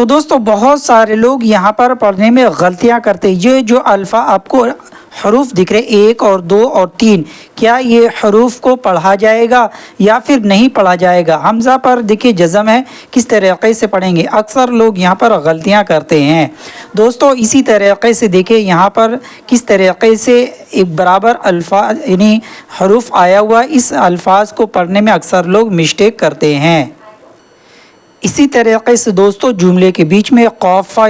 تو دوستو بہت سارے لوگ یہاں پر پڑھنے میں غلطیاں کرتے ہیں۔ یہ جو الفاظ آپ کو حروف دکھ رہے 1 اور 2 اور 3، کیا یہ حروف کو پڑھا جائے گا یا پھر نہیں پڑھا جائے گا؟ حمزہ پر دیکھیے جزم ہے، کس طریقے سے پڑھیں گے؟ اکثر لوگ یہاں پر غلطیاں کرتے ہیں دوستو۔ اسی طریقے سے دیکھیں یہاں پر کس طریقے سے ایک برابر الفاظ یعنی حروف آیا ہوا، اس الفاظ کو پڑھنے میں اکثر لوگ مسٹیک کرتے ہیں۔ اسی طریقے سے دوستو جملے کے بیچ میں قافہ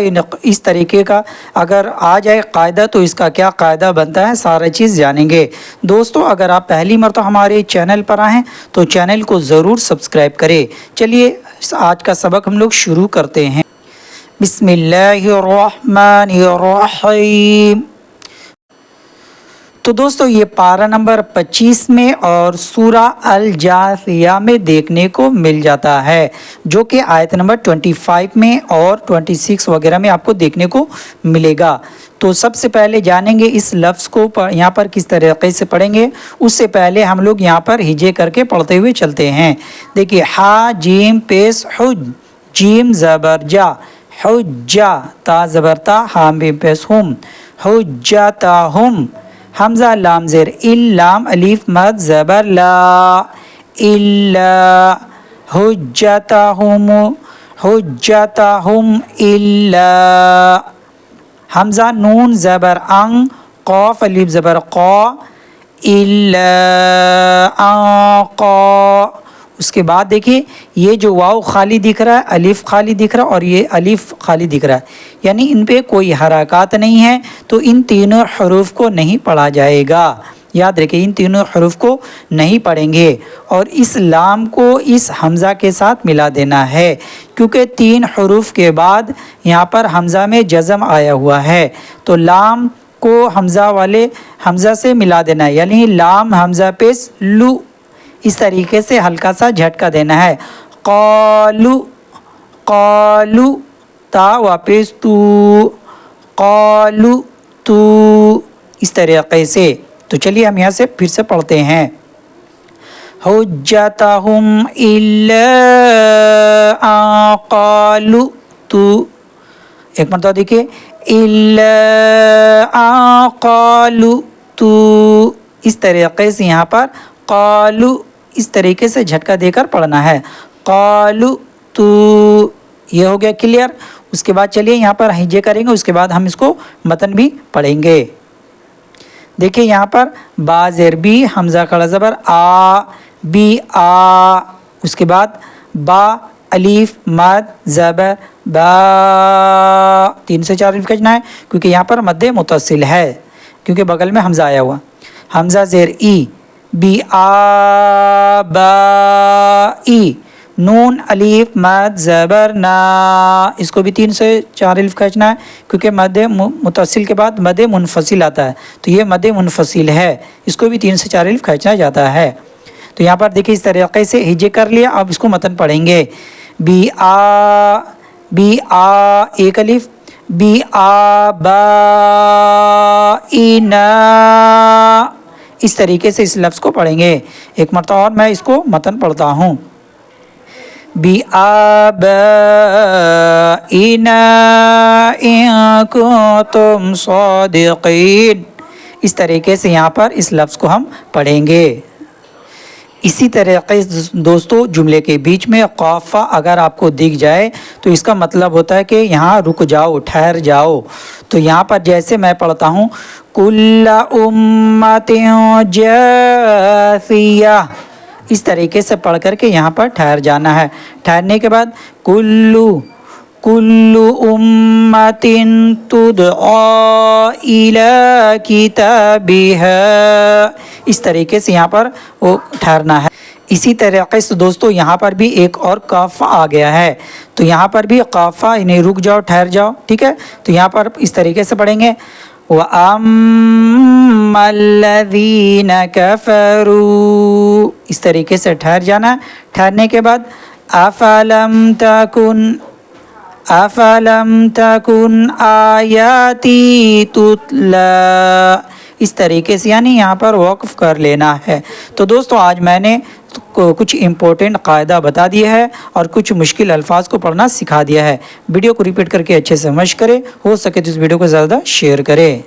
اس طریقے کا اگر آ جائے قاعدہ، تو اس کا کیا قاعدہ بنتا ہے سارا چیز جانیں گے دوستو۔ اگر آپ پہلی مرتبہ ہمارے چینل پر آئیں تو چینل کو ضرور سبسکرائب کریں۔ چلیے آج کا سبق ہم لوگ شروع کرتے ہیں۔ بسم اللہ الرحمن الرحیم۔ تو دوستو یہ پارہ نمبر 25 میں اور سورہ الجاثیہ میں دیکھنے کو مل جاتا ہے، جو کہ آیت نمبر 25 میں اور 26 وغیرہ میں آپ کو دیکھنے کو ملے گا۔ تو سب سے پہلے جانیں گے اس لفظ کو یہاں پر کس طریقے سے پڑھیں گے۔ اس سے پہلے ہم لوگ یہاں پر ہجے کر کے پڑھتے ہوئے چلتے ہیں۔ دیکھیے ہا جیم پیش حج، جیم زبر جا، حجا، تا زبر تا، ہا میم پیش ہم، حجتہم، حمزہ لام زیر ال، لام الف مد زبر لا، الا، حجتہم، حجتہم الا، حمزہ نون زبر ان، قاف الف زبر قا، الا ان قا۔ اس کے بعد دیکھیے یہ جو واو خالی دکھ رہا ہے، الف خالی دکھ رہا ہے اور یہ الف خالی دکھ رہا ہے، یعنی ان پہ کوئی حرکات نہیں ہے، تو ان تینوں حروف کو نہیں پڑھا جائے گا۔ یاد رکھیں ان تینوں حروف کو نہیں پڑھیں گے، اور اس لام کو اس حمزہ کے ساتھ ملا دینا ہے، کیونکہ 3 حروف کے بعد یہاں پر حمزہ میں جزم آیا ہوا ہے، تو لام کو حمزہ سے ملا دینا ہے، یعنی لام حمزہ پیش لو، اس طریقے سے ہلکا سا جھٹکا دینا ہے۔ قالو، قالو، تا واپس تو، قالو تو، اس طریقے سے۔ تو چلیے ہم یہاں سے پھر سے پڑھتے ہیں۔ حجتہم الا ان قالو تو، ایک مرتبہ دیکھیے الا ان قالو تو، اس طریقے سے یہاں پر قالو اس طریقے سے جھٹکا دے کر پڑھنا ہے۔ قالو تو، یہ ہو گیا کلیئر۔ اس کے بعد چلیے یہاں پر ہجے کریں گے، اس کے بعد ہم اس کو متن بھی پڑھیں گے۔ دیکھیں یہاں پر با زیر بی، حمزہ کھڑا زبر آ، بی آ، اس کے بعد با الف مد زبر با، 3 سے 4 الف کھینچنا ہے کیونکہ یہاں پر مد متصل ہے، کیونکہ بغل میں حمزہ آیا ہوا۔ حمزہ زیر ای، بی آ با ای، نون الف مد زبر نا، اس کو بھی 3 سے 4 الف کھینچنا ہے کیونکہ مد متصل کے بعد مد منفصل آتا ہے، تو یہ مد منفصل ہے، اس کو بھی 3 سے 4 الف کھینچنا جاتا ہے۔ تو یہاں پر دیکھیں اس طریقے سے ہجے کر لیا، اب اس کو متن پڑھیں گے۔ بی آ، بی آ ایک الف، بی آ با اینا، اس طریقے سے اس لفظ کو پڑھیں گے۔ ایک مرتبہ اور میں اس کو متن پڑھتا ہوں۔ بِآبَائِنَا إِن كُنتُمْ صَادِقِينَ، اس طریقے سے یہاں پر اس لفظ کو ہم پڑھیں گے۔ اسی طریقے دوستو جملے کے بیچ میں قافہ اگر آپ کو دکھ جائے تو اس کا مطلب ہوتا ہے کہ یہاں رک جاؤ، ٹھہر جاؤ۔ تو یہاں پر جیسے میں پڑھتا ہوں کُلَّ أُمَّةٍ جَاثِیَةٍ، اس طریقے سے پڑھ کر کے یہاں پر ٹھہر جانا ہے۔ ٹھہرنے کے بعد کُلُّ أُمَّةٍ تُدْعَىٰ إِلَىٰ كِتَابِهَا، اس طریقے سے یہاں پر وہ ٹھہرنا ہے۔ اسی طریقے سے دوستو یہاں پر بھی ایک اور قافہ آ گیا ہے، تو یہاں پر بھی قافہ انہیں رک جاؤ، ٹھہر جاؤ، ٹھیک ہے۔ تو یہاں پر اس طریقے سے پڑھیں گے وَأَمَّا الَّذِينَ كَفَرُوا، اس طریقے سے ٹھہر جانا ہے۔ ٹھہرنے کے بعد أَفَلَمْ تَكُنْ آيَاتِي تُتْلَىٰ، اس طریقے سے یعنی یہاں پر وقف کر لینا ہے۔ تو دوستو آج میں نے کچھ امپورٹنٹ قاعدہ بتا دیا ہے اور کچھ مشکل الفاظ کو پڑھنا سکھا دیا ہے۔ ویڈیو کو ریپیٹ کر کے اچھے سے مشق کرے، ہو سکے تو اس ویڈیو کو زیادہ شیئر کرے۔